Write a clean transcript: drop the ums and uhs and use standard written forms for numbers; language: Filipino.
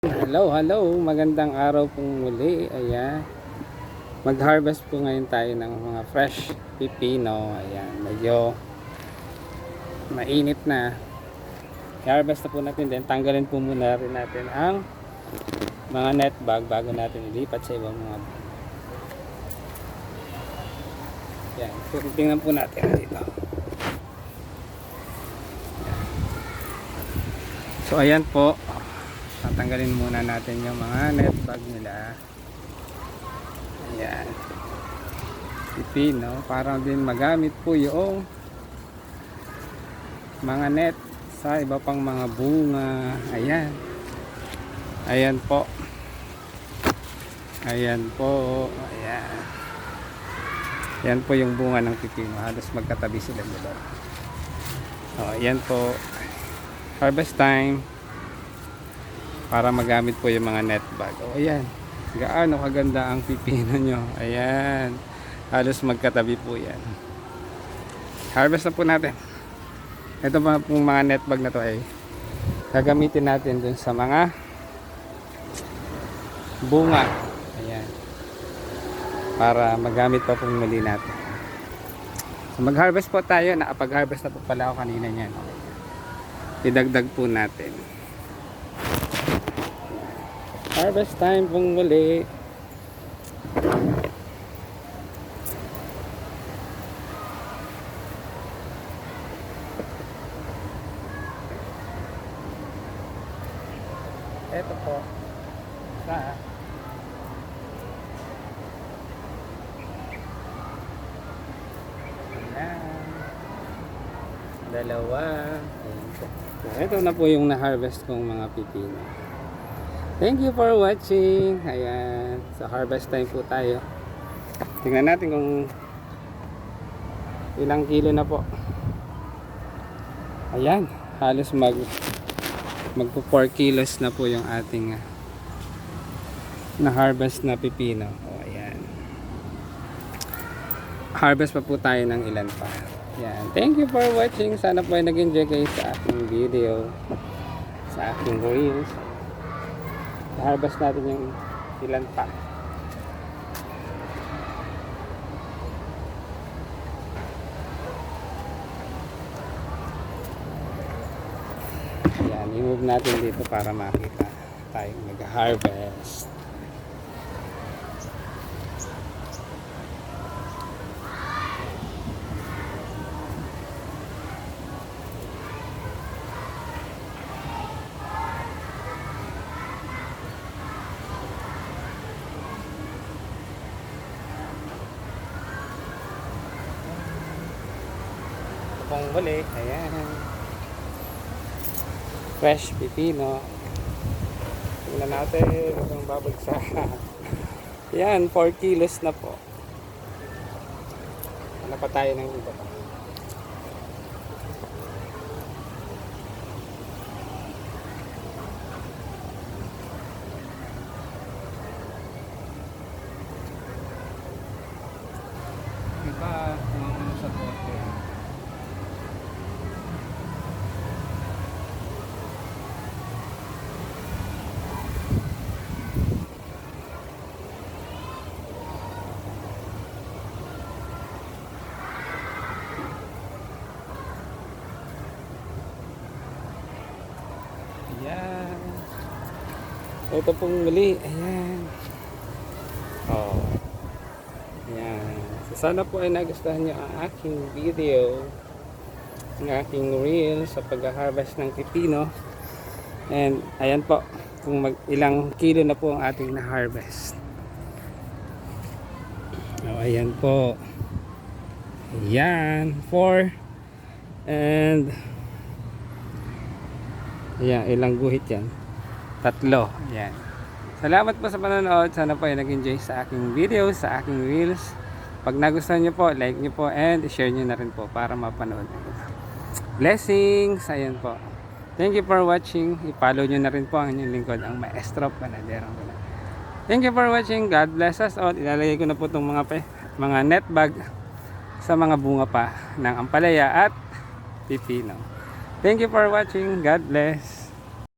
Hello, magandang araw pong muli. Ayan, mag-harvest po ngayon tayo ng mga fresh pipino. Ayan, medyo mainit na. I-harvest na po natin din. Tanggalin po muna rin natin ang mga net bag bago natin ilipat sa ibang mga. Ayan, tingnan po natin dito. So ayan po, tatanggalin muna natin yung mga net bag nila. Ayan, pipino para din magamit po yung mga net sa iba pang mga bunga. Ayan, ayan po, ayan po, ayan, ayan po yung bunga ng pipino, halos magkatabi sila dito. Ayan po, harvest time para magamit po yung mga net bag. Ayan, gaano kaganda ang pipino nyo. Ayan, halos magkatabi po yan. Harvest na po natin. Ito pa pong mga net bag na to ay gagamitin natin dun sa mga bunga. Ayan, para magamit pa pong muli natin. So mag-harvest po tayo. Nakapag-harvest na po pala ako kanina niyan. Idagdag po natin. Harvest time pong muli. Ito po sa dalawa. Ayan po. So, ito na po yung na-harvest kong mga pipino. Thank you for watching. Ayan, sa harvest time po tayo. Tingnan natin kung ilang kilo na po. Ayan, halos magpo 4 kilos na po yung ating na harvest na pipino. Ayan, harvest pa po tayo ng ilan pa. Ayan, thank you for watching. Sana po ay nag-enjoy kayo sa aking video, sa aking reels. Harvest natin yung ilan pa. Ayan, i-move natin dito para makita tayong mag-harvest. Pong huli, ayan, fresh pipino. Tingnan natin kung babagsak. Ayan, 4 kilos na po. Ano pa tayo ng iba pa? Iba, mga sa bote. Ayan, ito pong muli. Ayan, oh, ayan. So, sana po ay nagustuhan nyo ang aking video, ang aking reel sa pag-harvest ng pipino. And ayan po, kung ilang kilo na po ang ating na-harvest. Ayan po, ayan, 4. And ayan, ilang guhit yan? 3. Ayan. Salamat po sa panonood. Sana po ay nag-enjoy sa aking video, sa aking reels. Pag nagustuhan nyo po, like nyo po, and share nyo na rin po para mapanood. Blessings. Ayan po. Thank you for watching. I-follow nyo na rin po ang inyong lingkod, ang Maestro Panadero. Thank you for watching. God bless us all. Ilalagay ko na po itong mga net bag sa mga bunga pa ng ampalaya at pipino. Thank you for watching. God bless.